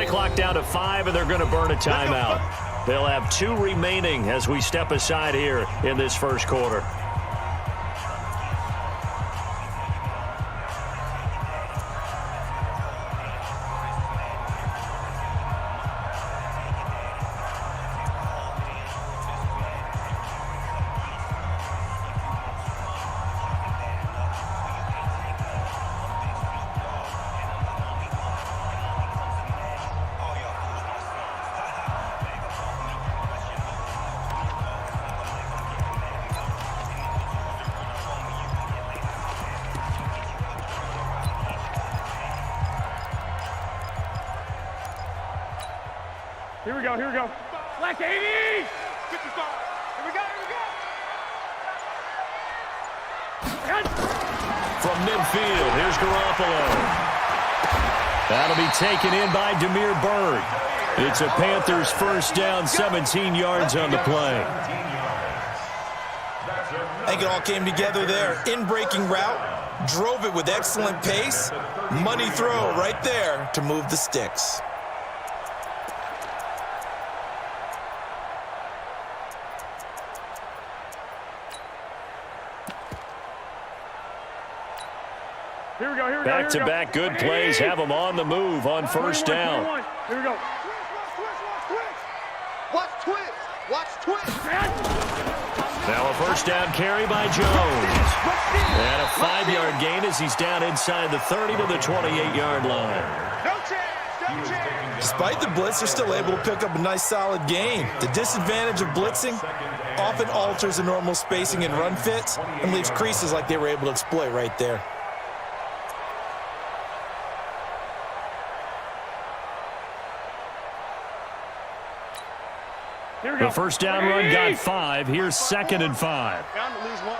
Play clock down to 5, and they're going to burn a timeout. They'll have 2 remaining as we step aside here in this first quarter. Here we go, here we go. Black 80! 55. Here we go, here we go. From midfield, here's Garoppolo. That'll be taken in by Demir Bird. It's a Panthers first down, 17 yards on the play. I think it all came together there. In-breaking route, drove it with excellent pace. Money throw right there to move the sticks. Here we go, here we go. Back-to-back good plays have them on the move on first down. Here we go. Watch twist. Watch twist. Now a first down carry by Jones. And a 5-yard gain as he's down inside the 30 to the 28-yard line. No chance. No chance. Despite the blitz, they're still able to pick up a nice, solid gain. The disadvantage of blitzing often alters the normal spacing and run fits and leaves creases like they were able to exploit right there. The first down run got 5. Here's 2nd and 5. Bound to lose one.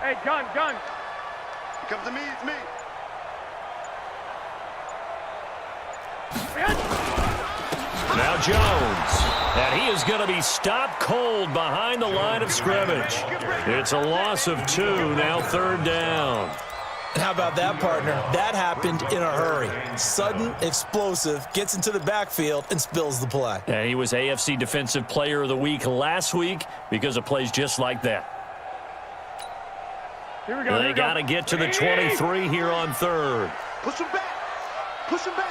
Hey, gun. It comes to me, it's me. Now Jones. And he is going to be stopped cold behind the line of scrimmage. It's a loss of 2, now 3rd down. And how about that, partner? That happened in a hurry. Sudden, explosive, gets into the backfield and spills the play. Yeah, he was AFC Defensive Player of the Week last week because of plays just like that. Here we go. They got to get to the 23 here on 3rd. Push him back. Push him back.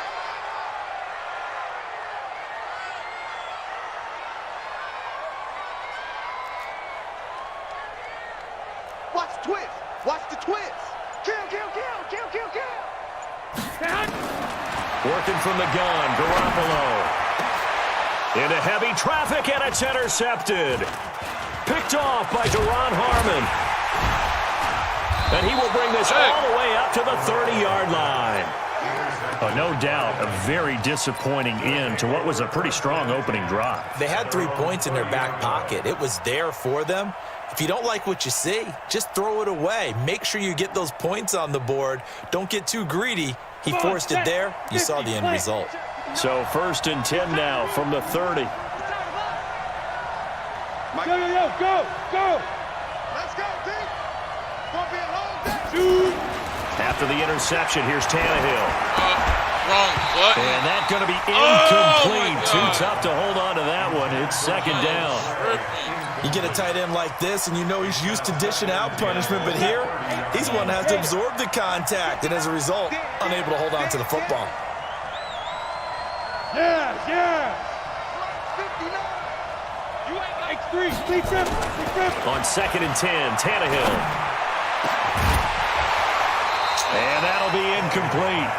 Watch the twist. Watch the twist. Kill. Working from the gun, Garoppolo. Into heavy traffic, and it's intercepted. Picked off by Duron Harmon. And he will bring this all the way up to the 30-yard line. Oh, no doubt, a very disappointing end to what was a pretty strong opening drive. They had 3 points in their back pocket. It was there for them. If you don't like what you see, just throw it away. Make sure you get those points on the board. Don't get too greedy. He forced it there. You saw the end result. So 1st and 10 now from the 30. Go. Let's go, D. It's going to be a long day. After the interception, here's Tannehill. Wrong button. And that's going to be incomplete. Too tough to hold on to that one. It's 2nd down. You get a tight end like this, and you know he's used to dishing out punishment, but here, he's one that has to absorb the contact, and as a result, unable to hold on to the football. Yeah. 59. X3. On 2nd and 10, Tannehill. And that'll be incomplete.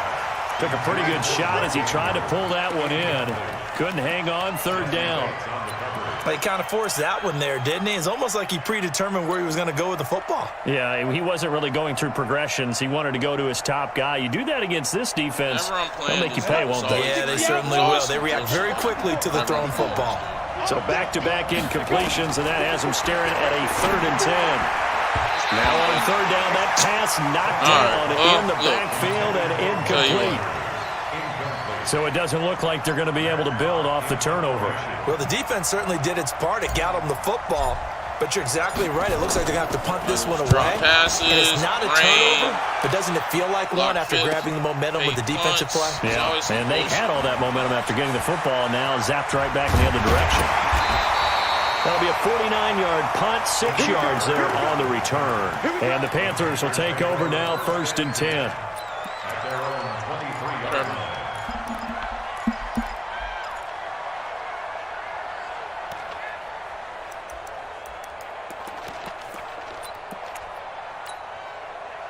Took a pretty good shot as he tried to pull that one in. Couldn't hang on, 3rd down. But he kind of forced that one there, didn't he? It's almost like he predetermined where he was going to go with the football. Yeah, he wasn't really going through progressions. He wanted to go to his top guy. You do that against this defense, they'll make you pay, won't they? Yeah, they certainly will. They react very quickly to the thrown football. So back-to-back incompletions, and that has him staring at a 3rd and 10. Now on 3rd down, that pass knocked down in the backfield and incomplete. So it doesn't look like they're going to be able to build off the turnover. Well, the defense certainly did its part. It got them the football. But you're exactly right. It looks like they're going to have to punt this one away. Drop passes, and it's not a turnover, but doesn't it feel like one after grabbing the momentum with the defensive play? Yeah, and they had all that momentum after getting the football, and now zapped right back in the other direction. That'll be a 49-yard punt, 6 yards there on the return. And the Panthers will take over now, 1st and 10.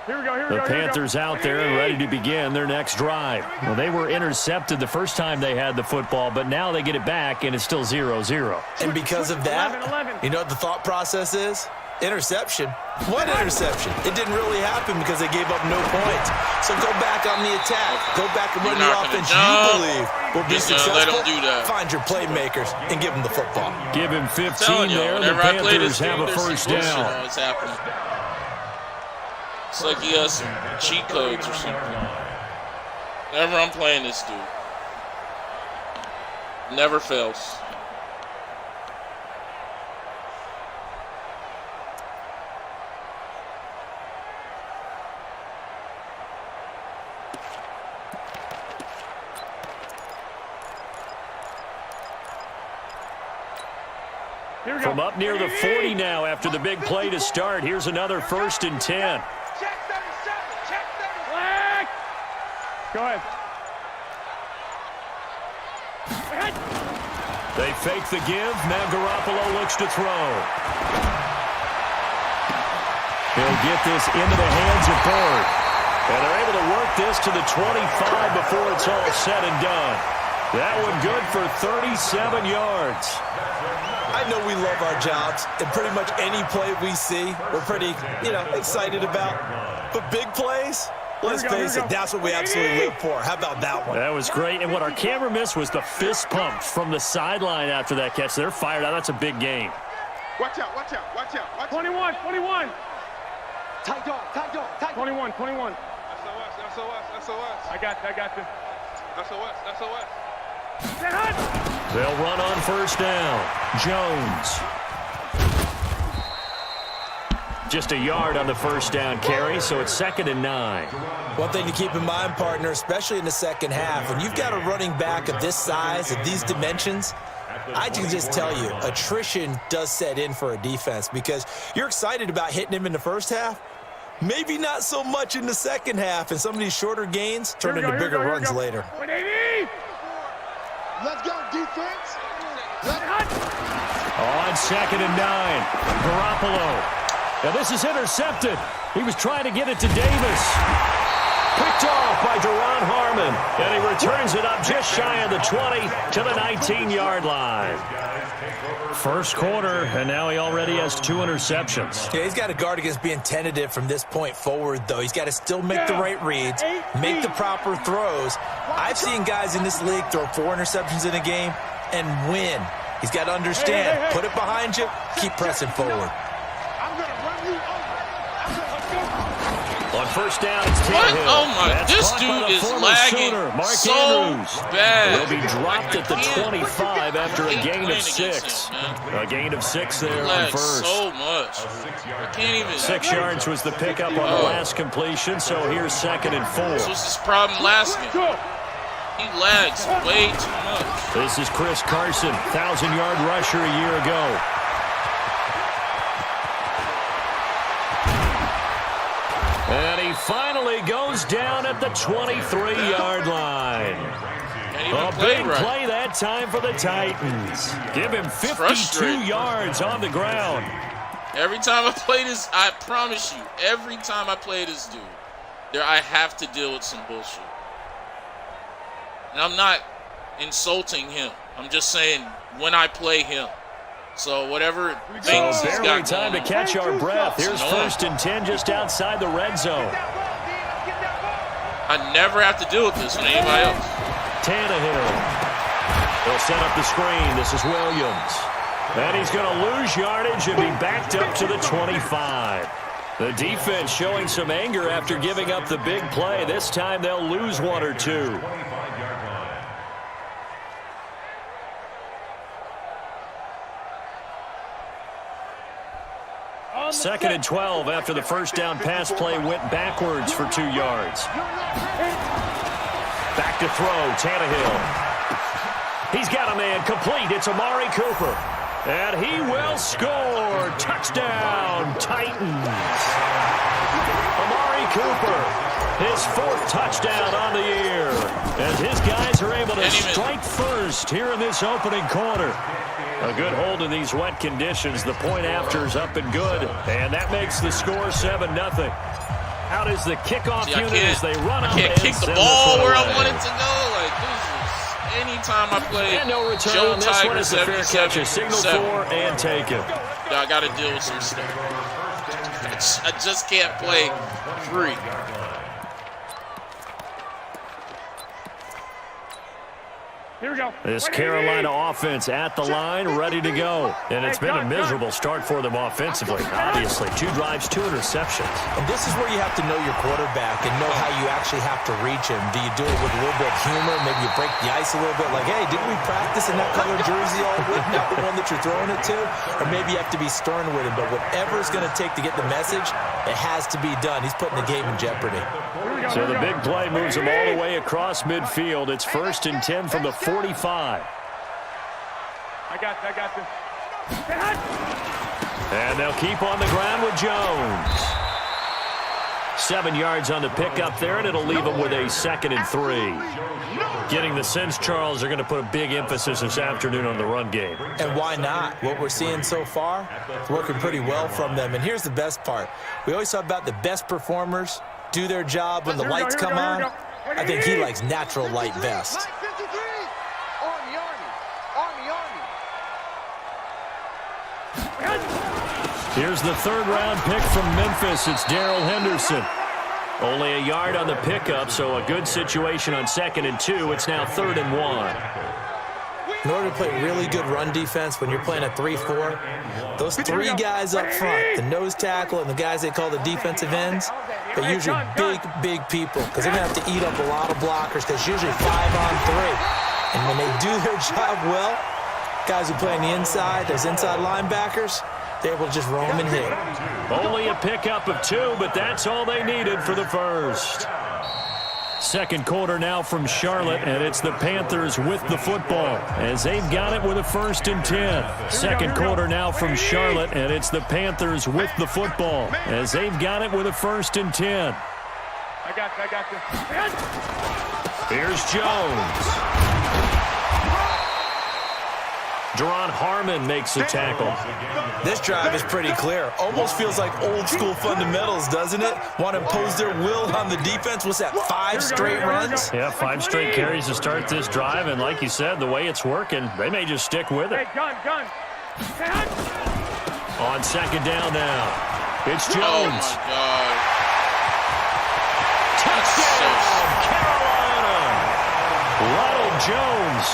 The Panthers out there and ready to begin their next drive. Well, they were intercepted the first time they had the football, but now they get it back, and it's still 0-0. And because of that, you know what the thought process is? Interception. What interception? It didn't really happen because they gave up no points. So go back on the attack. Go back and run the offense you believe will be successful. Let them do that. Find your playmakers and give them the football. Give him 15 there. The Panthers have a first down. It's happening. It's like he has some cheat codes or something. Whenever I'm playing this dude. Never fails. From up near the 40 now after the big play to start. Here's another 1st and 10. Go ahead. They fake the give. Now Garoppolo looks to throw. He'll get this into the hands of Bird. And they're able to work this to the 25 before it's all said and done. That one good for 37 yards. I know we love our jobs, and pretty much any play we see, we're pretty, excited about. But big plays, let's face it, that's what we absolutely live for. How about that one? That was great. And what our camera missed was the fist pump from the sideline after that catch. They're fired out. That's a big game. Watch out, watch out, watch out. Watch 21, 21. Tight dog, tight dog, tight dog. 21, 21. SOS. I got this. SOS. They'll run on first down. Jones. Just a yard on the first down carry, so it's 2nd and 9. One thing to keep in mind, partner, especially in the second half, when you've got a running back of this size, of these dimensions, I can just tell you, attrition does set in for a defense because you're excited about hitting him in the first half. Maybe not so much in the second half, and some of these shorter gains turn into bigger runs later. Let's go, defense. On 2nd and 9, Garoppolo. Now this is intercepted. He was trying to get it to Davis. Picked off by Duron Harmon. And he returns it up just shy of the 20 to the 19-yard line. First quarter, and now he already has 2 interceptions. Yeah, he's got to guard against being tentative from this point forward, though. He's got to still make the right reads, make the proper throws. I've seen guys in this league throw 4 interceptions in a game and win. He's got to understand, put it behind you, keep pressing forward. I'm going to run you over. On first down, it's Tannehill. Oh, my. That's this caught dude is former lagging Sooner, Mark so Andrews. bad. He'll be dropped at the 25 after a gain of 6. Him, a gain of 6 there on lags first. so much. I can't even. 6 yards was the pickup on the last completion, so here's 2nd and 4. This was his problem last game. He lags way too much. This is Chris Carson, 1,000-yard rusher a year ago. And he finally goes down at the 23-yard line. A big play that time for the Titans. Give him 52 yards on the ground. Every time I play this, I promise you, every time I play this dude, I have to deal with some bullshit. And I'm not insulting him. I'm just saying when I play him. So whatever things he's barely got time to catch our breath. Here's 1st and 10 just outside the red zone. I never have to deal with this with anybody else. Tannehill. They'll set up the screen. This is Williams. And he's going to lose yardage and be backed up to the 25. The defense showing some anger after giving up the big play. This time they'll lose 1 or 2. Second and 12 after the first down pass play went backwards for 2 yards. Back to throw, Tannehill. He's got a man complete. It's Amari Cooper. And he will score. Touchdown, Titans. Amari Cooper, his 4th touchdown on the year. And his guys are able to strike first here in this opening quarter. A good hold in these wet conditions. The point after is up and good. And that makes the score 7-0. Out is the kickoff unit as they run up. I can't kick the ball where I want it to go. Like, this is anytime I play and no return Joe on this Tiger one is a fair catch. A signal for and take it. I got to deal with some stuff. I just can't play free. Here we go. This Carolina offense at the line, ready to go. And it's been a miserable start for them offensively. Obviously, 2 drives, 2 interceptions. And this is where you have to know your quarterback and know how you actually have to reach him. Do you do it with a little bit of humor? Maybe you break the ice a little bit like, hey, didn't we practice in that colored jersey all week? Not the one that you're throwing it to? Or maybe you have to be stern with him. But whatever it's going to take to get the message, it has to be done. He's putting the game in jeopardy. So the big play moves him all the way across midfield. It's 1st and 10 from the 45. I got this. And they'll keep on the ground with Jones. 7 yards on the pickup there, and it'll leave them with a 2nd and 3. Getting the sense, Charles, they're going to put a big emphasis this afternoon on the run game. And why not? What we're seeing so far is working pretty well from them. And here's the best part. We always talk about the best performers do their job when the lights come on. I think he likes natural light vest. Here's the 3rd-round pick from Memphis. It's Darrell Henderson. Only a yard on the pickup, so a good situation on 2nd and 2. It's now 3rd and 1. In order to play really good run defense when you're playing a 3-4, those 3 guys up front, the nose tackle and the guys they call the defensive ends, they're usually big people because they're going to have to eat up a lot of blockers because it's usually 5-on-3. And when they do their job well, guys who play on the inside, those inside linebackers, they're able to just roam and hit. Only a pickup of 2, but that's all they needed for the first. Second quarter now from Charlotte, and it's the Panthers with the football as they've got it with a 1st and 10. Second quarter now from Charlotte, and it's the Panthers with the football as they've got it with a 1st and 10. I got this. Here's Jones. Duron Harmon makes the tackle. This drive is pretty clear. Almost feels like old school fundamentals, doesn't it? Want to impose their will on the defense. What's that, 5 straight runs? Yeah, 5 straight carries to start this drive. And like you said, the way it's working, they may just stick with it. Hey, gun. On 2nd down now, it's Jones. Oh, my God. Touchdown, Carolina. Ronald Jones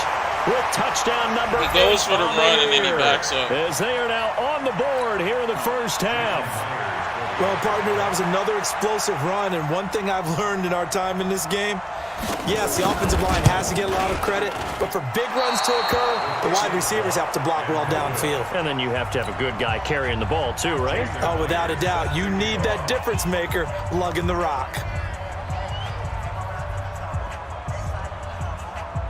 with touchdown number 8. He goes for the run and then he backs up. As they are now on the board here in the first half. Well, partner, that was another explosive run, and one thing I've learned in our time in this game, yes, the offensive line has to get a lot of credit, but for big runs to occur, the wide receivers have to block well downfield. And then you have to have a good guy carrying the ball too, right? Oh, without a doubt. You need that difference maker lugging the rock.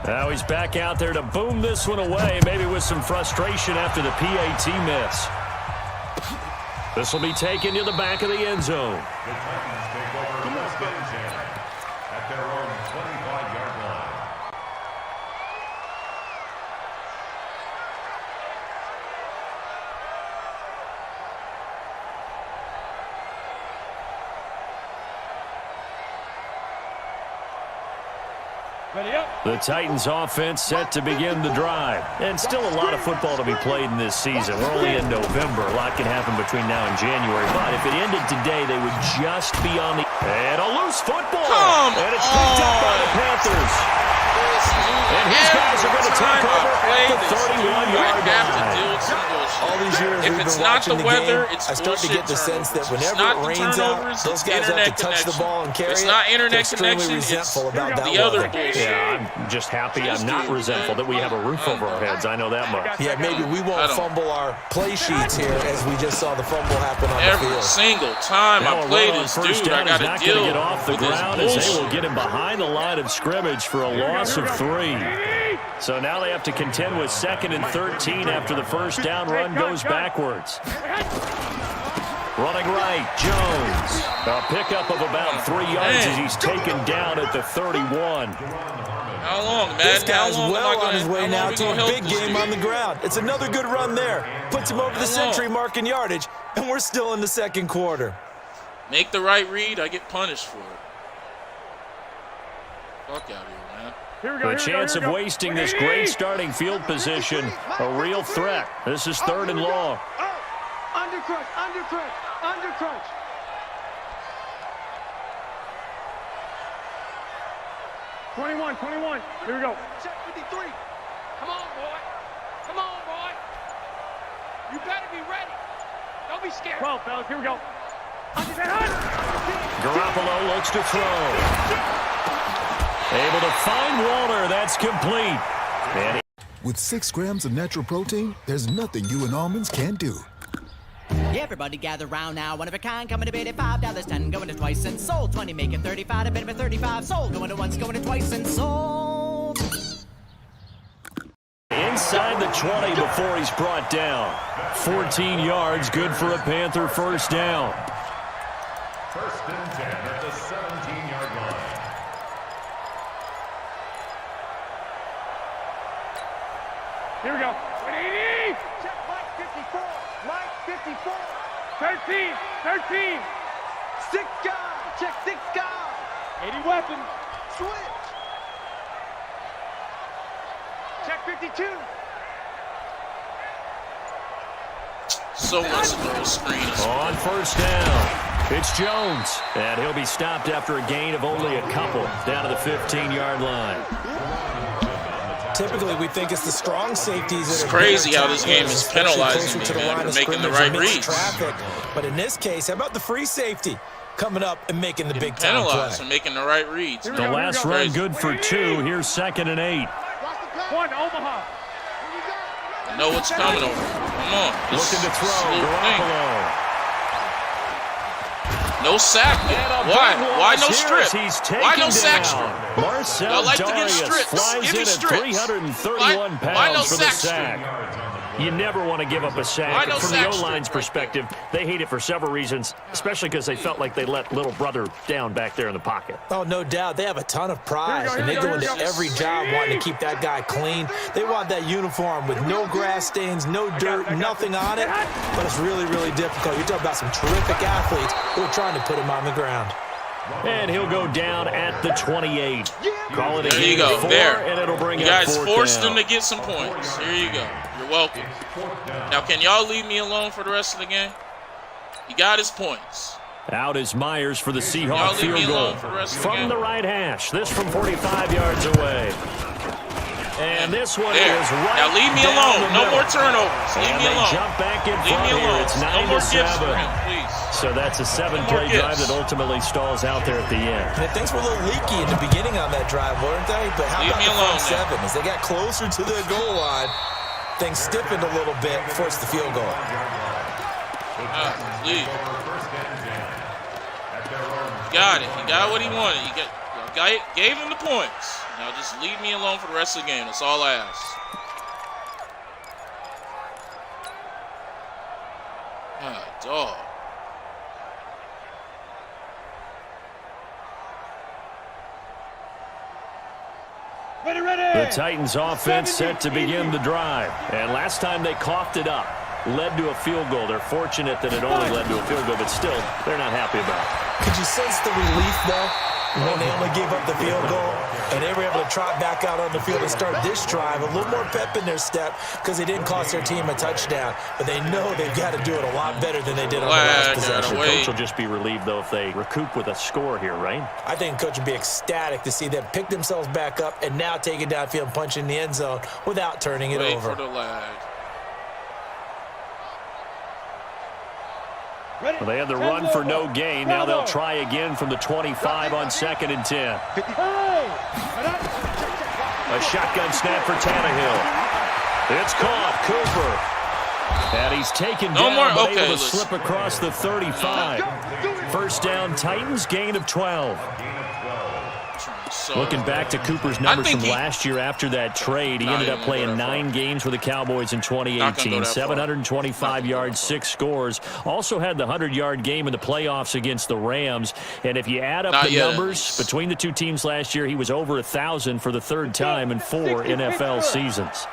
Now he's back out there to boom this one away, maybe with some frustration after the PAT miss. This will be taken to the back of the end zone. At their own 25-yard line. The Titans offense set to begin the drive. And still a lot of football to be played in this season. We're only in November. A lot can happen between now and January. But if it ended today, they would just be on the... And a loose football. And it's picked up by the Panthers. And his guys are going to take over at the 31-yard I have to line. deal with some bullshit. All these years If we've it's been not watching the the weather, game, it's I start to get the sense that whenever it rains out, those guys have to touch the ball and carry it. It's not internet They're extremely connection. resentful It's about that the other weather. bullshit. Yeah, I'm just happy I'm not resentful that we have a roof over our heads. I know that much. Yeah, maybe we won't fumble our play sheets here as we just saw the fumble happen on the Every field. single time Now I a play run on this first dude, I down got is to not going to deal get off the with this ground as they will bullshit. get him behind the line of scrimmage for a loss of 3. So now they have to contend with 2nd and 13 after the first down run goes backwards. Running right, Jones. A pickup of about 3 yards as he's taken down at the 31. How long, man? This How guy's long am I well gonna, on his way how now long we to gonna a help big this game dude? on the ground. It's another good run there. Puts him over the How long? century mark in yardage, and we're still in the second quarter. Make the right read, I get punished for it. Fuck out of here, man. The chance of wasting this great starting field position, a real threat. This is 3rd and long. Under crunch, under crunch, under crunch. Twenty-one. Here we go. Check 53. Come on, boy. Come on, boy. You better be ready. Don't be scared. 12, fellas. Here we go. Under that. Garoppolo looks to throw. Able to find Walter. That's complete. And With 6 grams of natural protein, there's nothing you and almonds can't do. Everybody gather round now, one of a kind, coming to bid at $5, 10, going to twice and sold, 20, making 35, a bit of a 35, sold, going to once, going to twice and sold. inside the 20 before he's brought down. 14 yards, good for a Panther first down. First and 10 at the 17-yard line. Here we go. 180. Check Mike 54. Mike 54. 13. 6 guy. Check 6 guy. 80 weapons. Switch. Check 52. So much of those screens. On first down, it's Jones. And he'll be stopped after a gain of only a couple down to the 15-yard line. Typically, we think it's the strong safeties that It's are crazy better how this game is especially penalizing closer to me, the man, line for of making the scrimmage right and mixed reads. traffic. But in this case, how about the free safety coming up and making the big time Penalized play? for making the right reads. The man. last run good for 2. Here's 2nd and 8. One, Omaha. I know what's coming over. Come on. This Looking to is throw, a slow thing. Garoppolo. No sack. And a Why? big Why loss no here strip? as he's Why no taken sack down. strip? Marcel I like to get Darius strips. flies Give me in at strips. 331 Why no pounds for the sack strip? sack. You never want to give up a Why sack. no From sack the strip O-line's right perspective, they hate it for several reasons, especially because they felt like they let little brother down back there in the pocket. Oh, no doubt. They have a ton of pride, Here and we they go, go here we into go. every job wanting to keep that guy clean. They want that uniform with no grass stains, no dirt, nothing on it. But it's really, really difficult. You're talking about some terrific athletes who are trying to put him on the ground. And he'll go down at the 28. Call it a There you game go. 4, There. and it'll bring You up guys 4th forced down. them to get some points. Here you go. You're welcome. Now, can y'all leave me alone for the rest of the game? He got his points. Out is Myers for the Y'all Seahawk leave field me goal. alone for the rest of the From game. the right hash. This from 45 yards away. And this one There. is right Now leave me down alone. the No middle. more turnovers. Leave And me they alone. jump back in Leave front me here. alone. It's No 9 more to gifts for 7. him, please. So that's a No 7-play more drive gifts. that ultimately stalls out there at the end. And things were a little leaky in the beginning on that drive, weren't they? But how Leave about me the alone front now. 7? As they got closer to the goal line, things stiffened a little bit, forced the field goal. Leave. Got it. He got what he wanted. Gave him the points. Now just leave me alone for the rest of the game. That's all I ask. Dog. The Titans offense set to begin the drive. And last time they coughed it up, led to a field goal. They're fortunate that it only led to a field goal, but still, they're not happy about it. Could you sense the relief, though? when they only gave up the field goal, and they were able to trot back out on the field and start this drive, a little more pep in their step because they didn't cost their team a touchdown. But they know they've got to do it a lot better than they did on the last possession. The coach will just be relieved, though, if they recoup with a score here, right? I think the coach would be ecstatic to see them pick themselves back up and now take it downfield and punch in the end zone without turning it over. Wait for the lag. Well, they had the run for no gain. Now they'll try again from the 25 on 2nd and 10. A shotgun snap for Tannehill. It's caught. Cooper. And he's taken down, but able to slip across the 35. First down, Titans, gain of 12. Looking back to Cooper's numbers from last year after that trade, he ended up playing 9 games with the Cowboys in 2018, 725 yards, 6 scores. Also had the 100-yard game in the playoffs against the Rams. And if you add up the numbers between the two teams last year, he was over 1,000 for the 3rd time in 4 NFL seasons.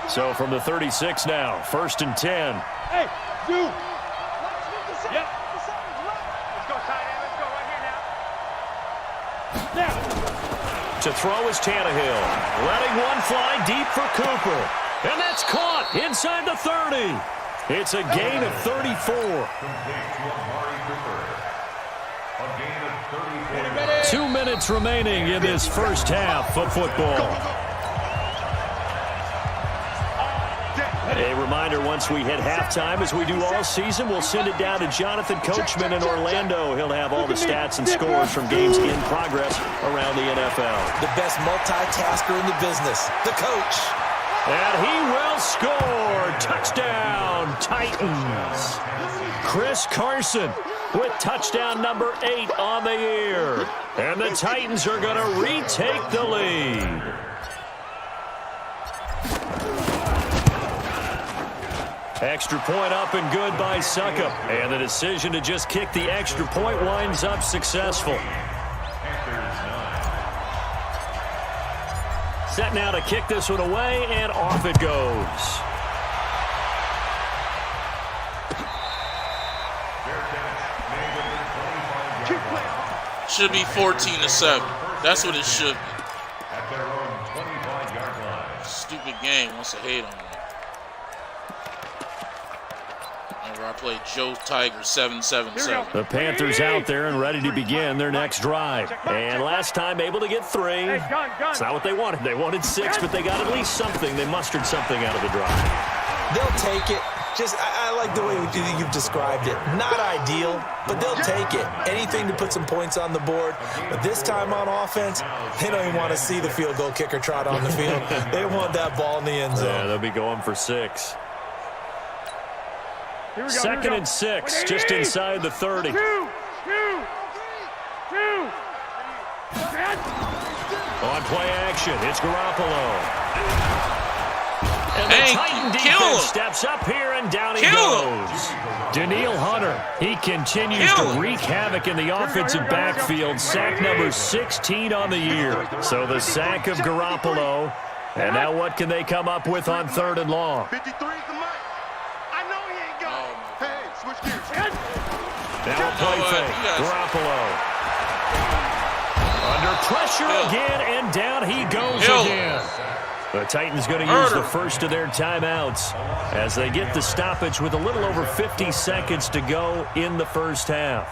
So from the 36 now, 1st and 10. Hey, dude. Yep. Let's go, tight end. Let's go right here now. Now. To throw is Tannehill. Letting one fly deep for Cooper. And that's caught inside the 30. It's a gain of 34. 2 minutes remaining in this first half of football. A reminder, once we hit halftime, as we do all season, we'll send it down to Jonathan Coachman in Orlando. He'll have all the stats and scores from games in progress around the NFL. The best multitasker in the business, the coach. And he will score. Touchdown, Titans. Chris Carson with touchdown number 8 on the year. And the Titans are going to retake the lead. Extra point up and good by Suckup. And the decision to just kick the extra point winds up successful. Set now to kick this one away, and off it goes. Should be 14-7. That's what it should be. Stupid game wants to hate on me. I played Joe Tiger 7-7-7. The Panthers out there and ready to begin their next drive. And last time able to get 3. It's not what they wanted. They wanted 6, but they got at least something. They mustered something out of the drive. They'll take it. Just, I like the way you've described it. Not ideal, but they'll take it. Anything to put some points on the board. But this time on offense, they don't even want to see the field goal kicker trot on the field. They want that ball in the end zone. Yeah, they'll be going for 6. 2nd and 6, just inside the 30. On play action, it's Garoppolo. And the Titan defense steps up here, and down he goes. Danielle Hunter, he continues to wreak havoc in the offensive backfield. Sack number 16 on the year. So the sack of Garoppolo. And now what can they come up with on 3rd and long? 53 is the mic. I know he ain't got it. Hey, switch gears. Now a play fake. Garoppolo. Under pressure again, and down he goes again. The Titans going to use the first of their timeouts as they get the stoppage with a little over 50 seconds to go in the first half.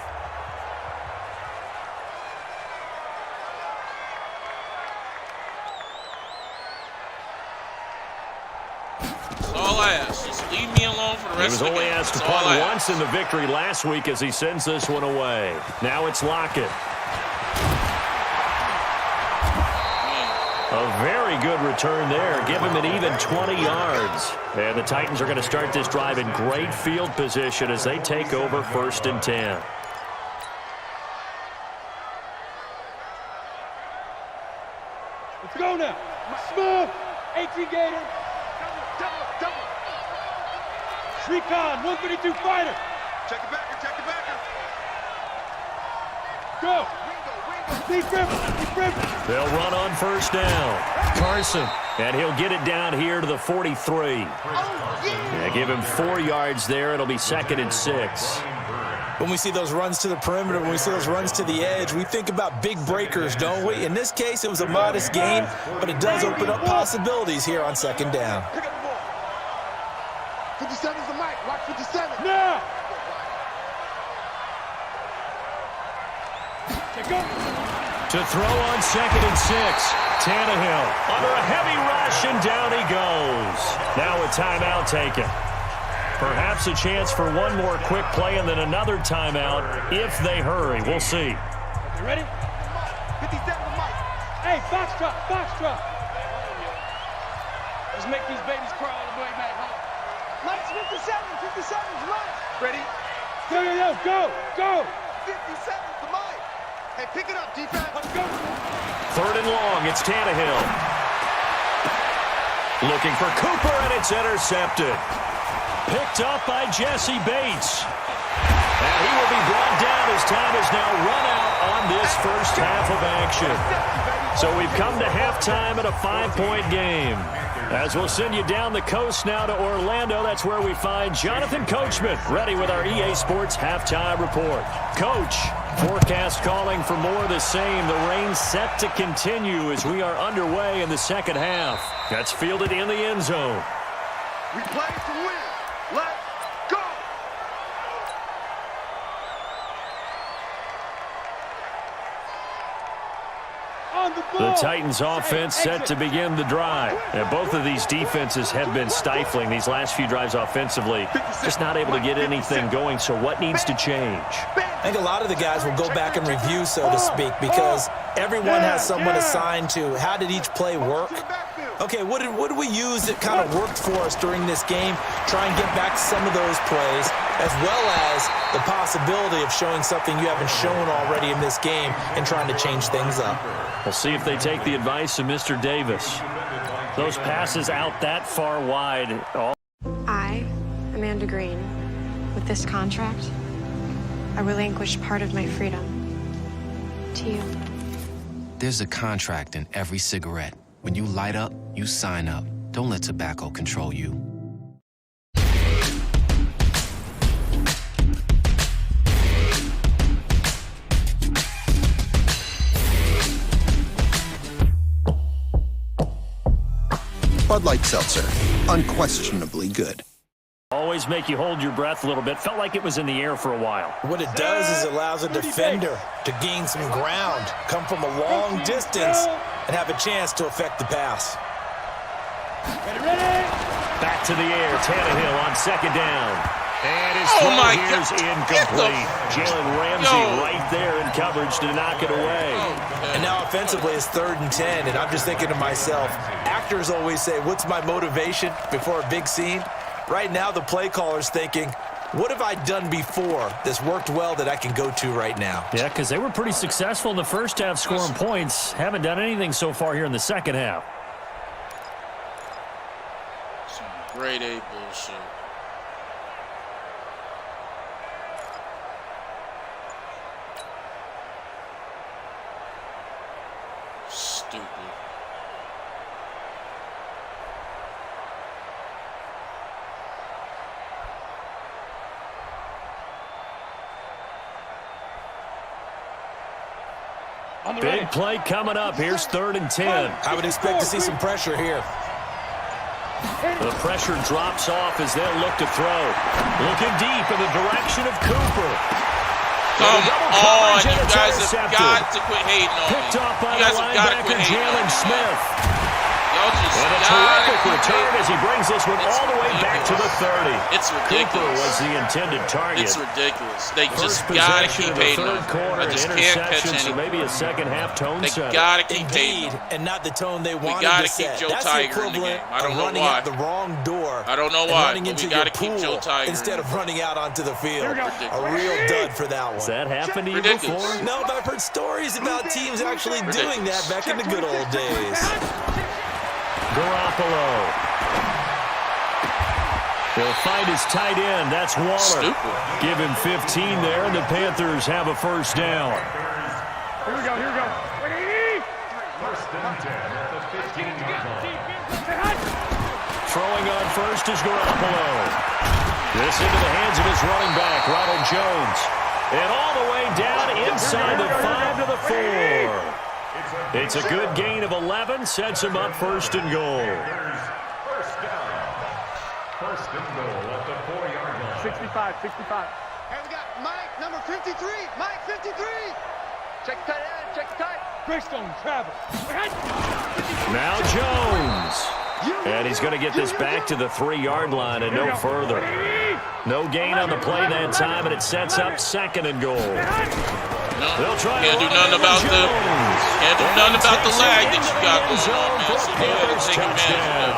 That's all I ask. Just leave me alone for the rest of the game. He was only asked to punt once in the victory last week as he sends this one away. Now it's Lockett. A very good return there. Give him an even 20 yards. And the Titans are going to start this drive in great field position as they take over 1st and 10. Let's go now. Smooth. 18 Gator. Double. Shrikon, 152 fighter. Check it backer. Go. They'll run on 1st down. Carson, and he'll get it down here to the 43. Yeah, give him 4 yards there. It'll be 2nd and 6. When we see those runs to the perimeter, when we see those runs to the edge, we think about big breakers, don't we? In this case, it was a modest gain, but it does open up possibilities here on second down. Pick up the ball. 57's the mic. Watch 57. Now. To throw on 2nd and 6. Tannehill under a heavy rush, and down he goes. Now a timeout taken. Perhaps a chance for one more quick play and then another timeout if they hurry. We'll see. You ready? 57 the mic. Hey, box drop, box drop. Let's make these babies crawl all the way back home. Mike's 57. 57's Mike. Ready? Go. 57's the mic. Hey, pick it up, defense. Let's go. 3rd and long, it's Tannehill. Looking for Cooper, and it's intercepted. Picked up by Jesse Bates. And he will be brought down as time has now run out on this first half of action. So we've come to halftime in a 5-point game. As we'll send you down the coast now to Orlando, that's where we find Jonathan Coachman ready with our EA Sports halftime report. Coach, forecast calling for more of the same. The rain set to continue as we are underway in the second half. That's fielded in the end zone. We play to win. Let's go. The Titans offense set to begin the drive. And both of these defenses have been stifling these last few drives offensively. Just not able to get anything going, so what needs to change? I think a lot of the guys will go back and review, so to speak, because everyone has someone assigned to how did each play work. Okay, what did we use that kind of worked for us during this game? Try and get back some of those plays, as well as the possibility of showing something you haven't shown already in this game and trying to change things up. We'll see if they take the advice of Mr. Davis. Those passes out that far wide. I, Amanda Green, with this contract, I relinquish part of my freedom to you. There's a contract in every cigarette. When you light up, you sign up. Don't let tobacco control you. Bud Light Seltzer. Unquestionably good. Always make you hold your breath a little bit. Felt like it was in the air for a while. What it does is it allows a defender to gain some ground, come from a long distance, and have a chance to affect the pass. Ready? Back to the air. Tannehill on 2nd down. And his Oh my throw here's God. incomplete. Jalen Ramsey right there in coverage to knock it away. And now offensively it's 3rd and 10, and I'm just thinking to myself, actors always say, what's my motivation before a big scene? Right now the play caller's thinking, what have I done before that's worked well that I can go to right now? Yeah, because they were pretty successful in the first half scoring points. Haven't done anything so far here in the second half. Some grade A bullshit. Stupid. Big play coming up. Here's 3rd and 10. I would expect to see some pressure here. The pressure drops off as they'll look to throw. Looking deep in the direction of Cooper. Come on, you guys have got to quit hating on me. Picked off by You guys the have got to quit linebacker, hating on Jalen me. Smith. Y'all just And a gotta terrific quit return hating. as he brings this one It's all the way back to the 30. It's Cooper ridiculous. was the intended target. It's ridiculous. They First just gotta possession keep of the hating on third me. quarter, I an just can't catch interception, so any. maybe a second half tone They setter. gotta keep hating. Indeed, and not the tone they wanted gotta to keep set. Joe That's Tiger the in the equivalent game. I don't of know running why. out the wrong door. I don't know and why, running but into we gotta your keep pool Joe Tiger instead in of the running out onto the field. Here we go. A real dud for that Has one. that happened to you Ridiculous. before? No, but I've heard stories about teams actually doing that back in the good old days. Garoppolo. He'll find his tight end. That's Waller. Stupid. Give him 15 there, and the Panthers have a first down. Here we go. First and 10 at the 15-yard line. Throwing on first is Garoppolo. This into the hands of his running back, Ronald Jones. 4. It's a good gain of 11, sets him up first and goal. First down. First and goal at the 4-yard line. 65. And we got Mike, number 53. Mike, 53. Check the tight end. Check the tight. Greystone travel. Now Jones. And he's going to get this back to the 3-yard line and no further. No gain on the play that time, and it sets up second and goal. They'll try Can't do nothing about the lag that you got going on, man. So go ahead and take advantage of that.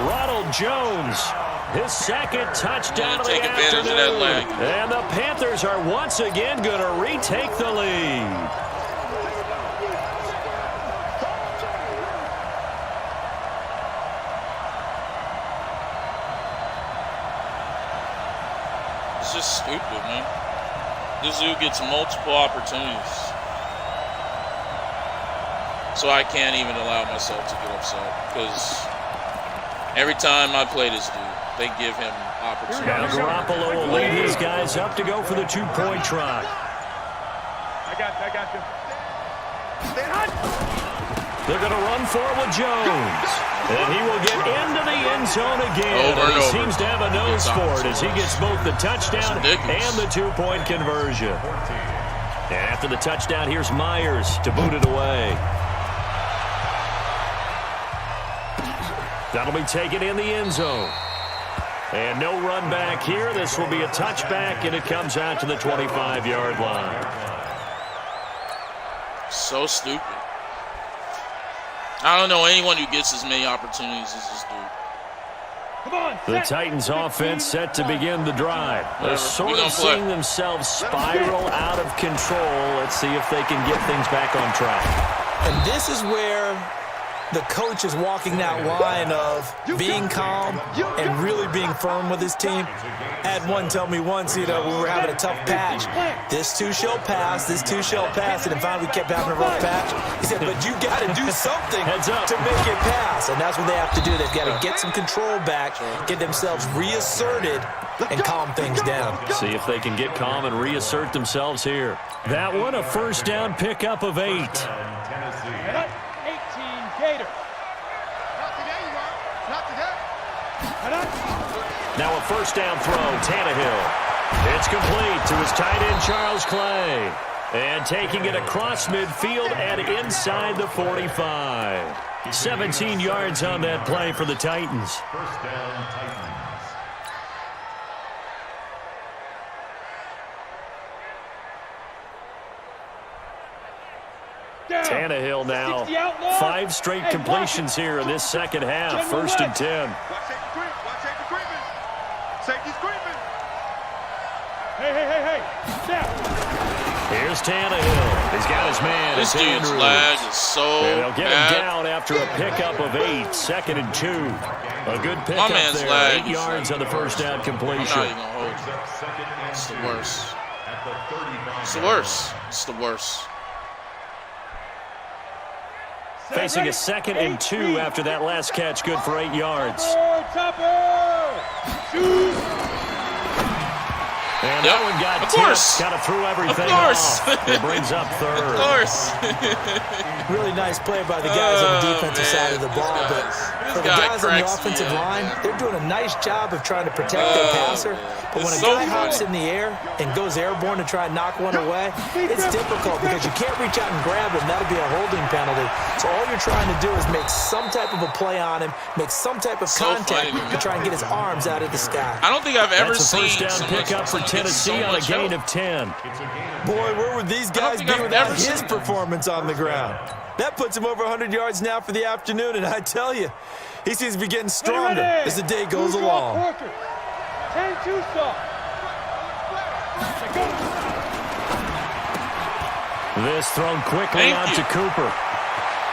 Ronald Jones, his second touchdown of the Take advantage of that lag. And the Panthers are once again going to retake the lead. It's just stupid, man. This dude gets multiple opportunities. So I can't even allow myself to get upset because every time I play this dude, they give him opportunities. Now Garoppolo will lead his guys up to go for the 2-point try. I got you. They're going to run forward with Jones. And he will get into the end zone again. Over and he over. seems to have a nose for it as he gets both the touchdown and the 2-point conversion. And after the touchdown, here's Myers to boot it away. That'll be taken in the end zone. And no run back here. This will be a touchback, and it comes out to the 25-yard line. So stupid. I don't know anyone who gets as many opportunities as this dude. Come on. The Titans offense set to begin the drive. They're sort of seeing themselves spiral out of control. Let's see if they can get things back on track. And this is where the coach is walking that line of being calm and really being firm with his team. I had one tell me once, we were having a tough patch. This too shall pass, this too shall pass. And then finally we kept having a rough patch. He said, but you got to do something to make it pass. And that's what they have to do. They've got to get some control back, get themselves reasserted, and calm things down. See if they can get calm and reassert themselves here. That one, a first down pickup of 8. 18 Gator. Not today, you are. Not today. Now a first down throw, Tannehill. It's complete to his tight end, Charles Clay. And taking it across midfield and inside the 45. 17 yards on that play for the Titans. First down, Titans. Tannehill now 5 straight completions here in this second half. First and 10. Safety's creeping. Hey. Here's Tannehill. He's got his man. This dude's lag is so and they'll get bad. him down after a pickup of 8. Second and 2. A good pickup there. Lag 8 yards on the first down completion. I'm not even going to hold you. It's the worst. It's the worst. It's the worst. Facing a second and 2 after that last catch. Good for 8 yards. And that one got tipped. Kind of threw everything off. It brings up third. Of course. Really nice play by the guys on the defensive side of the ball. But for the guys on the offensive line, they're doing a nice job of trying to protect their passer. But when a guy hops in the air and goes airborne to try and knock one away, it's difficult because you can't reach out and grab him. That'll be a holding penalty. So all you're trying to do is make some type of a play on him, make some type of contact to try and get his arms out of the sky. I don't think I've ever seen first down pickup for Tennessee on a gain of 10. Boy, where would these guys be without his performance on the ground? That puts him over 100 yards now for the afternoon, and I tell you, he seems to be getting stronger as the day goes along. 10-2 stop. This thrown quickly onto Cooper.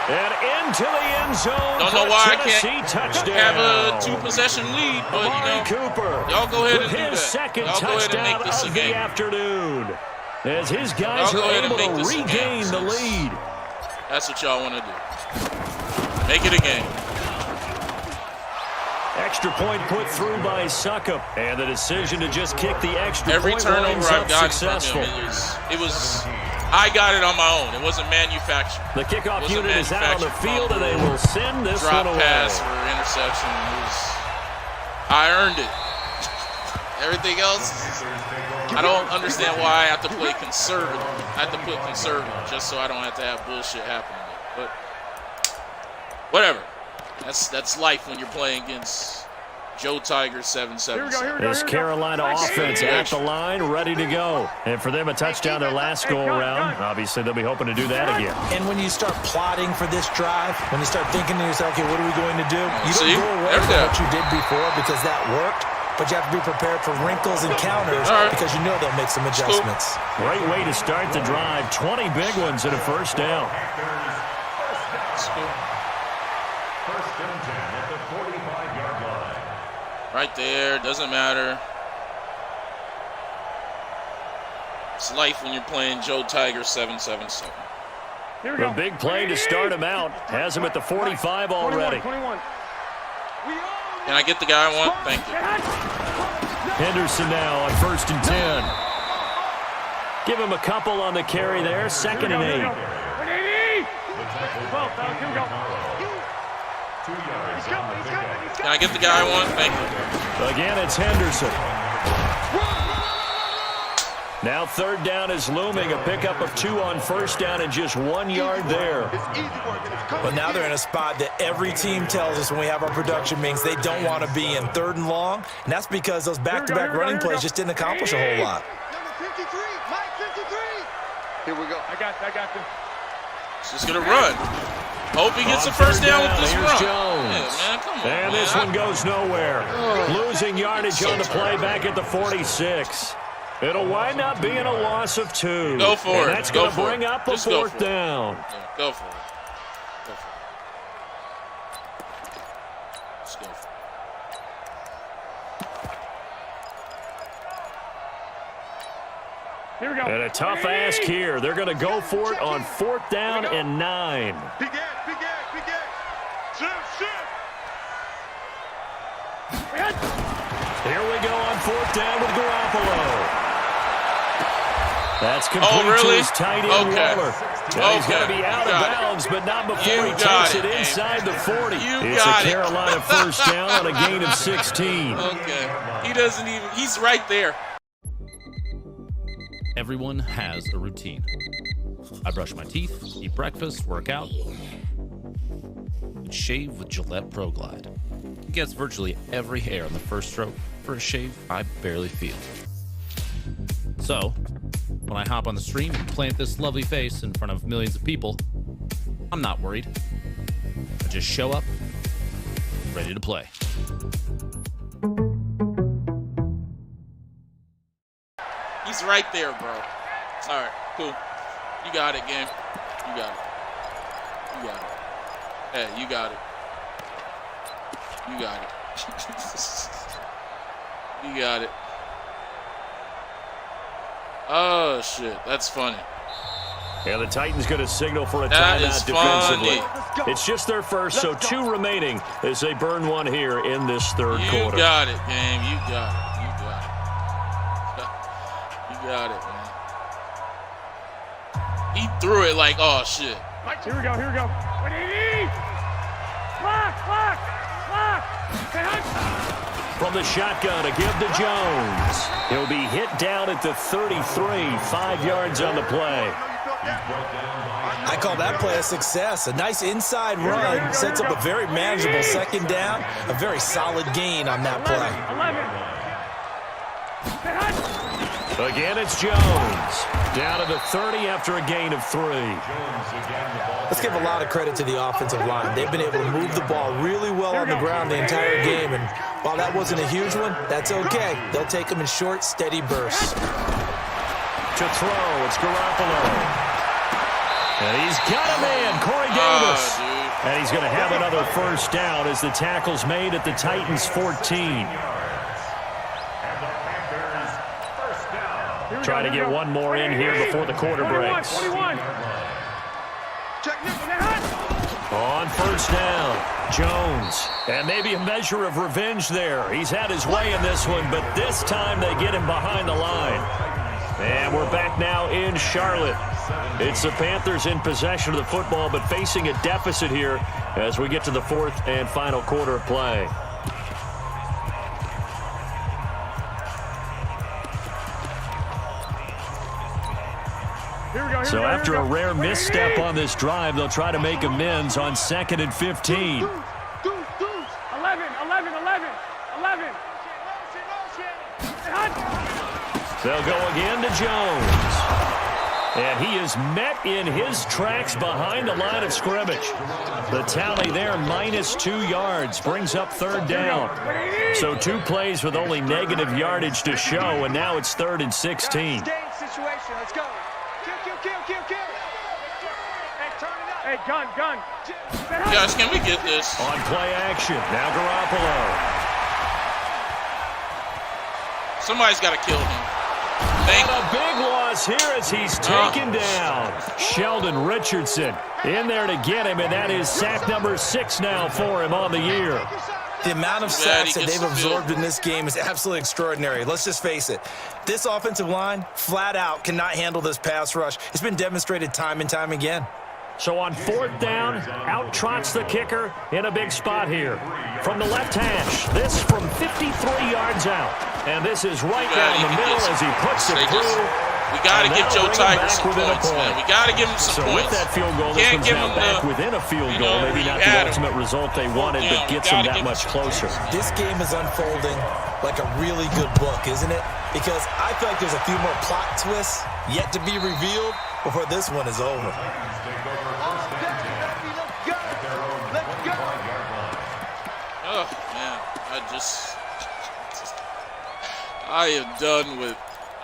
And into the end zone. Don't know why Tennessee I can't touchdown. have a 2-possession lead, but Cooper. Y'all go ahead and do his that. second Y'all go ahead and make this a touchdown of the afternoon. As his guys are able to regain the lead. That's what y'all want to do. Make it a game. Extra point put through by Suckup. And the decision to just kick the extra Every point turnover winds I've up gotten successful. from him, it was I got it on my own. It wasn't manufactured. The kickoff unit is out on the field, and they will send this one away. Drop pass or interception. I earned it. Everything else, I don't understand why I have to play conservative. I have to put conservative just so I don't have to have bullshit happen to me. But whatever. That's life when you're playing against Joe Tiger 777. This Carolina offense at the line, ready to go. And for them, a touchdown their last go-around. Obviously, they'll be hoping to do that again. And when you start plotting for this drive, when you start thinking to yourself, okay, what are we going to do? You don't go away from what you did before because that worked, but you have to be prepared for wrinkles and counters because you know they'll make some adjustments. Great way to start the drive. 20 big ones and a first down. First and 10 at the 45-yard line. Right there, doesn't matter. It's life when you're playing Joe Tiger 777. A big play to start him out. Has him at the 45 already. 21. Can I get the guy I want? Thank you. Henderson now on first and 10. Give him a couple on the carry there. Second and 8. Can I get the guy I want? Thank you. Again, it's Henderson. Now third down is looming. A pickup of 2 on first down and just 1 yard there. But now they're in a spot that every team tells us when we have our production meetings they don't want to be in, 3rd and long. And that's because those back-to-back running plays just didn't accomplish a whole lot. Number 53, Mike 53. Here we go. I got this. He's just going to run. Hope he gets the first down with this run. Jones. Yeah, man, come on, and this one goes nowhere. Losing yardage on the play back at the 46. It'll wind up being a loss of 2. Go for it. And that's going to bring up a fourth down. Yeah, go for it. Go for it. Just go for it. Here we go. And a tough ask here. They're going to go for it on 4th down and 9. Big ass. Here we go on 4th down with Garoppolo. That's complete to his tight end, Waller. Now he's going to be out of bounds, but not before he takes it inside the 40. It's a Carolina first down on a gain of 16. Okay. He doesn't even, he's right there. Everyone has a routine. I brush my teeth, eat breakfast, work out, and shave with Gillette Pro Glide. It gets virtually every hair on the first stroke for a shave I barely feel. So, when I hop on the stream and plant this lovely face in front of millions of people, I'm not worried. I just show up, ready to play. He's right there, bro. All right, cool. You got it, game. You got it. You got it. Hey, you got it. You got it. You got it. Oh, shit. That's funny. Yeah, the Titans going to signal for a timeout defensively. It's just their first, so 2 remaining as they burn one here in this 3rd quarter. You got it, game. You got it. You got it. You got it, man. He threw it like, oh, shit. Here we go. Lock. From the shotgun, a give to Jones. He'll be hit down at the 33, 5 yards on the play. I call that play a success. A nice inside run sets up a very manageable 2nd down. A very solid gain on that play. 11. Again, it's Jones. Down to the 30 after a gain of 3. Let's give a lot of credit to the offensive line. They've been able to move the ball really well on the ground the entire game. And while that wasn't a huge one, that's okay. They'll take them in short, steady bursts. To throw, it's Garoppolo. And he's got a man, Corey Davis. And he's going to have another first down as the tackle's made at the Titans' 14. Try to get one more in here before the quarter breaks. 21. On first down, Jones. And maybe a measure of revenge there. He's had his way in this one, but this time they get him behind the line. And And we're back now in Charlotte. It's the Panthers in possession of the football, but facing a deficit here as we get to the fourth and final quarter of play. So after a rare misstep on this drive, they'll try to make amends on 2nd and 15. 11. They'll go again to Jones. And he is met in his tracks behind the line of scrimmage. The tally there, -2 yards, brings up 3rd down. So 2 plays with only negative yardage to show, and now it's 3rd and 16. Situation. Let's go. Kill. Hey, turn it up. Hey, gun. Guys, can we get this? On play action, now Garoppolo. Somebody's got to kill him. And a big loss here as he's taken down. Sheldon Richardson in there to get him, and that is sack number 6 now for him on the year. The amount of sacks that they've absorbed in this game is absolutely extraordinary. Let's just face it. This offensive line, flat out, cannot handle this pass rush. It's been demonstrated time and time again. So on 4th down, out trots the kicker in a big spot here. From the left hash, this from 53 yards out. And this is right down the middle as he puts it through. We got to give Joe Tiger some points, man. We got to give him some points. So with that field goal, this one's now back within a field goal. Maybe not the ultimate result they wanted, but gets them that much closer. This game is unfolding like a really good book, isn't it? Because I feel like there's a few more plot twists yet to be revealed before this one is over. Oh, man.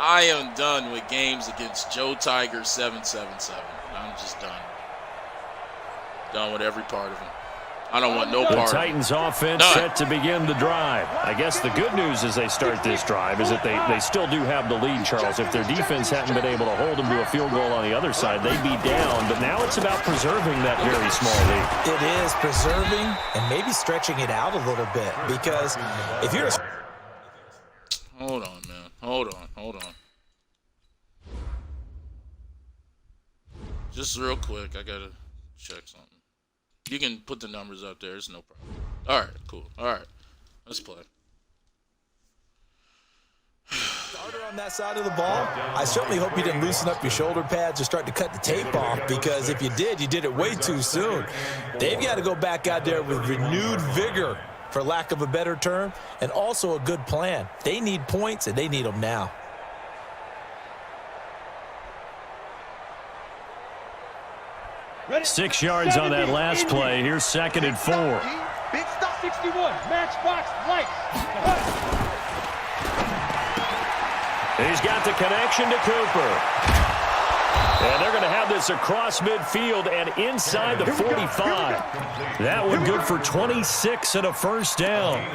I am done with games against Joe Tiger 777. I'm just done. Done with every part of them. I don't want no part. The Titans offense set to begin the drive. I guess the good news as they start this drive is that they still do have the lead, Charles. If their defense hadn't been able to hold them to a field goal on the other side, they'd be down. But now it's about preserving that very small lead. It is preserving and maybe stretching it out a little bit. Because if you're Hold on, man. Hold on. Just real quick, I got to check something. You can put the numbers up there. It's no problem. All right, cool. All right, let's play. Starter on that side of the ball, I certainly hope you didn't loosen up your shoulder pads or start to cut the tape off, because if you did, you did it way too soon. They've got to go back out there with renewed vigor, for lack of a better term, and also a good plan. They need points, and they need them now. Ready? 6 yards on that last play. Here's 2nd and 4. Big stop. 61. Matchbox lights. He's got the connection to Cooper. And they're going to have this across midfield and inside the 45. That one good for 26 and a 1st down.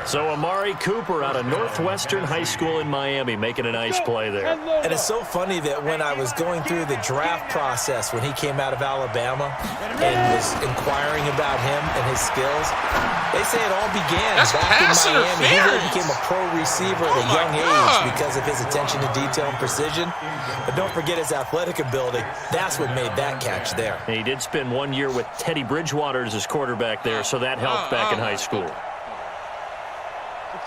So Amari Cooper out of Northwestern High School in Miami making a nice play there. And it's so funny that when I was going through the draft process when he came out of Alabama and was inquiring about him and his skills, they say it all began back in Miami. He really became a pro receiver at a young age because of his attention to detail and precision. But don't forget his athletic ability. That's what made that catch there. And he did spend 1 year with Teddy Bridgewater as his quarterback there, so that helped back in high school.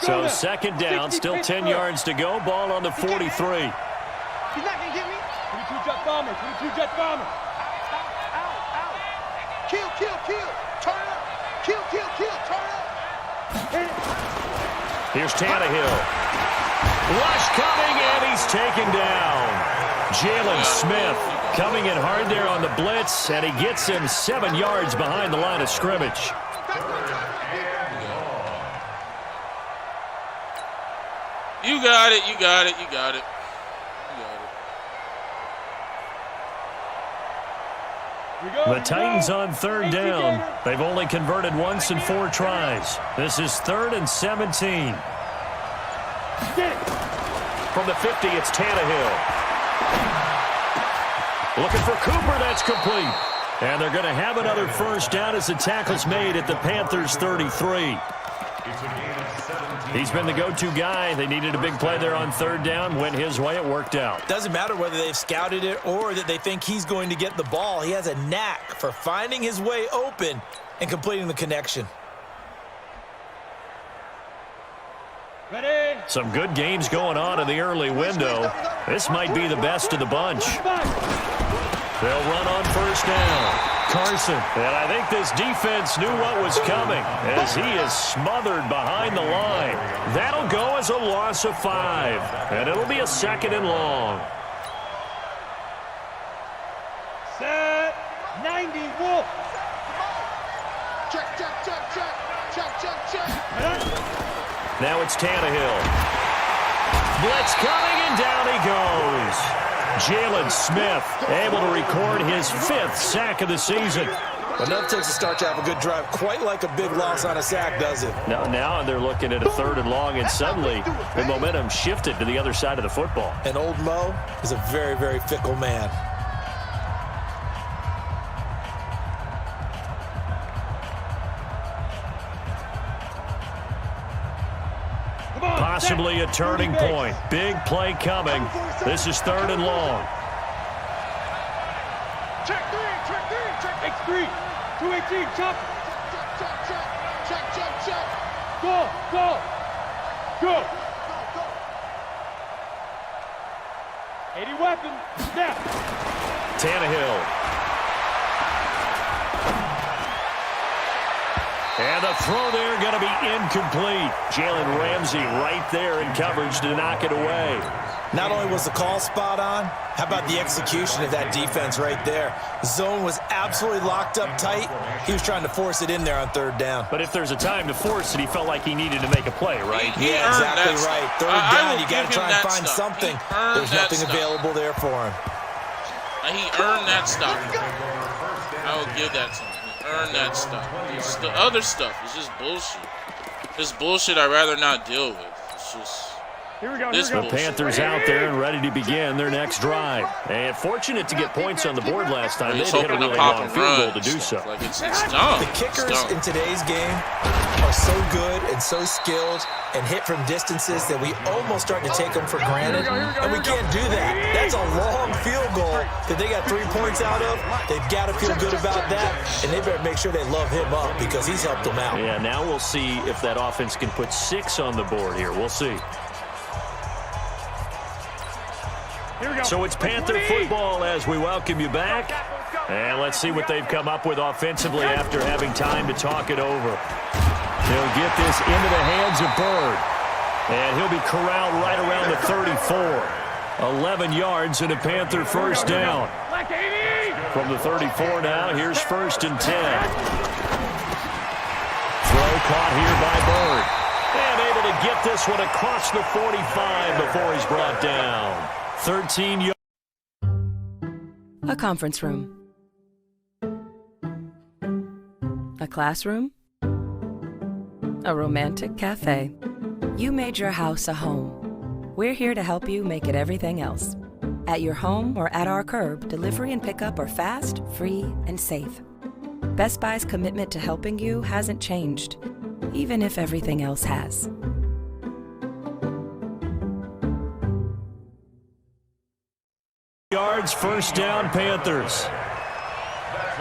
So 2nd down, still 10 yards to go. Ball on the 43. He's not going to get me. 22 jet bomber. Out. Kill. Turn it up. Kill. Turn it up. Here's Tannehill. Rush coming, and he's taken down. Jalen Smith coming in hard there on the blitz, and he gets him 7 yards behind the line of scrimmage. You got it. The Titans on 3rd down. They've only converted once in 4 tries. This is 3rd and 17. From the 50, it's Tannehill. Looking for Cooper, that's complete. And they're going to have another 1st down as the tackle's made at the Panthers' 33. It's a gain of 17. He's been the go-to guy. They needed a big play there on third down. Went his way. It worked out. Doesn't matter whether they've scouted it or that they think he's going to get the ball. He has a knack for finding his way open and completing the connection. Ready? Some good games going on in the early window. This might be the best of the bunch. They'll run on first down. Carson. And I think this defense knew what was coming as he is smothered behind the line. That'll go as a loss of 5. And it'll be a 2nd and long. Set. 90, Wolf. Check, check, check, check. Check, check, check. Now it's Tannehill. Blitz coming, and down he goes. Jalen Smith able to record his 5th sack of the season. Enough takes to start to have a good drive, quite like a big loss on a sack, does it? Now they're looking at a 3rd and long, and suddenly the momentum shifted to the other side of the football. And old Mo is a very, very fickle man. Possibly a turning point. Big play coming. This is 3rd and long. Check 3, check 3, check X3. 218, chop. Check, check, check, check, check. Go, go, go. 80 weapon, snap. Tannehill. And the throw there going to be incomplete. Jalen Ramsey right there in coverage to knock it away. Not only was the call spot on, how about the execution of that defense right there? Zone was absolutely locked up tight. He was trying to force it in there on 3rd down. But if there's a time to force it, he felt like he needed to make a play, right? Yeah, exactly right. 3rd down, you got to try and find something. There's nothing available there for him. He earned that stop. I will give that to him. Earn that stuff. The other stuff is just bullshit. This bullshit I'd rather not deal with. It's just The Panthers out there and ready to begin their next drive. And fortunate to get points on the board last time. They hit a really long field goal to do so. Like it's dumb. The kickers in today's game are so good and so skilled and hit from distances that we almost start to take them for granted, and we can't do that. That's a long field goal that they got 3 points out of. They've got to feel good about that, and they better make sure they love him up because he's helped them out. Yeah, now we'll see if that offense can put 6 on the board here. We'll see. So it's Panther football as we welcome you back. And let's see what they've come up with offensively after having time to talk it over. They'll get this into the hands of Bird. And he'll be corralled right around the 34. 11 yards and a Panther first down. From the 34 now, here's 1st and 10. Throw caught here by Bird. And able to get this one across the 45 before he's brought down. 13 yards. A conference room. A classroom. A romantic cafe. You made your house a home. We're here to help you make it everything else. At your home or at our curb, delivery and pickup are fast, free, and safe. Best Buy's commitment to helping you hasn't changed, even if everything else has. Yards, first down, Panthers.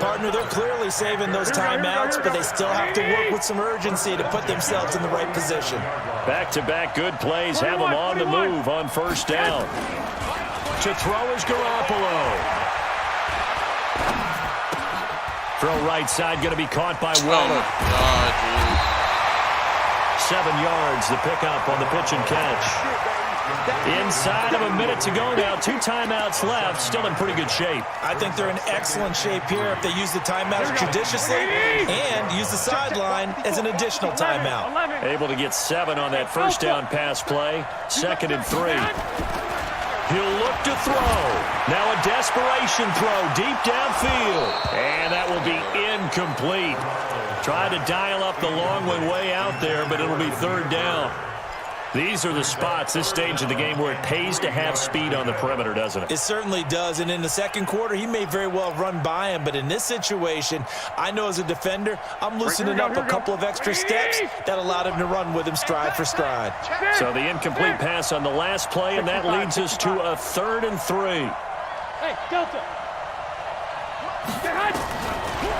Partner, they're clearly saving those timeouts, but they still have to work with some urgency to put themselves in the right position. Back-to-back good plays have them on the move on first down. To throw is Garoppolo. Throw right side, going to be caught by Waller. 7 yards, the pickup on the pitch and catch. Inside of a minute to go now, 2 timeouts left, still in pretty good shape. I think they're in excellent shape here if they use the timeouts judiciously and use the sideline as an additional timeout. Able to get 7 on that first down pass play. 2nd and 3. He'll look to throw. Now a desperation throw deep downfield. And that will be incomplete. Tried to dial up the long one way out there, but it'll be 3rd down. These are the spots, this stage of the game, where it pays to have speed on the perimeter, doesn't it? It certainly does, and in the second quarter, he may very well run by him, but in this situation, I know as a defender, I'm loosening up a couple of extra steps that allowed him to run with him stride for stride. So the incomplete pass on the last play, and that leads us to a 3rd and 3. Hey, Delta.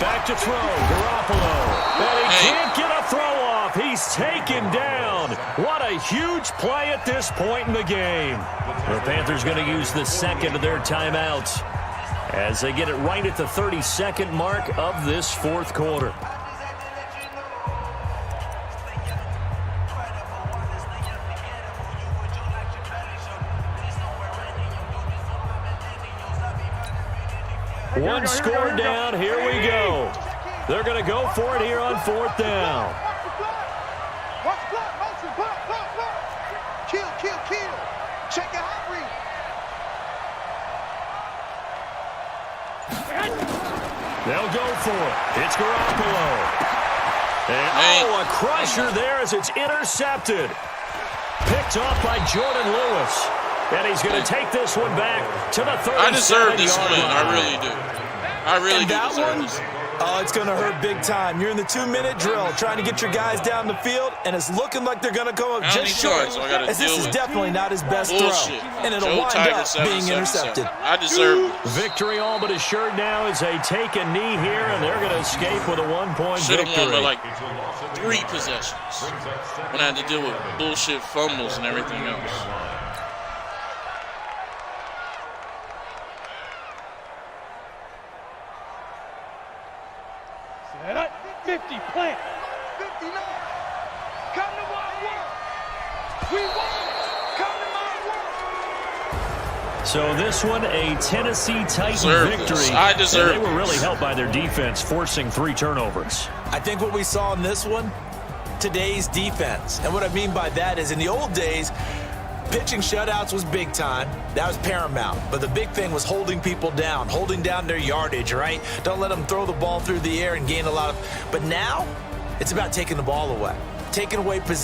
Back to throw, Garoppolo. And he can't get a throw off. He's taken down. What a huge play at this point in the game. The Panthers going to use the second of their timeouts as they get it right at the 32nd mark of this 4th quarter. One score down, here we go. They're going to go for it here on 4th down. Kill. Check it out, read. They'll go for it. It's Garoppolo. And a crusher there as it's intercepted. Picked off by Jordan Lewis. And he's going to take this one back to the 37-yard line. I deserve this win. I really do. I really do deserve this. Oh, it's going to hurt big time. You're in the 2-minute drill trying to get your guys down the field, and it's looking like they're going to come up just short, as this is definitely not his best throw, and it'll wind up being intercepted. I deserve it. Victory all but assured now as they take a knee here, and they're going to escape with a 1-point victory. Should have won by like 3 possessions when I had to deal with bullshit fumbles and everything else. 50, plant. 59. Come to my work. We won. Come to my work. So this one, a Tennessee Titan victory. I deserve and they were really helped by their defense, forcing 3 turnovers. I think what we saw in this one, today's defense. And what I mean by that is in the old days, pitching shutouts was big time. That was paramount. But the big thing was holding people down, holding down their yardage, right? Don't let them throw the ball through the air and gain a lot of... But now, it's about taking the ball away. Taking away possession.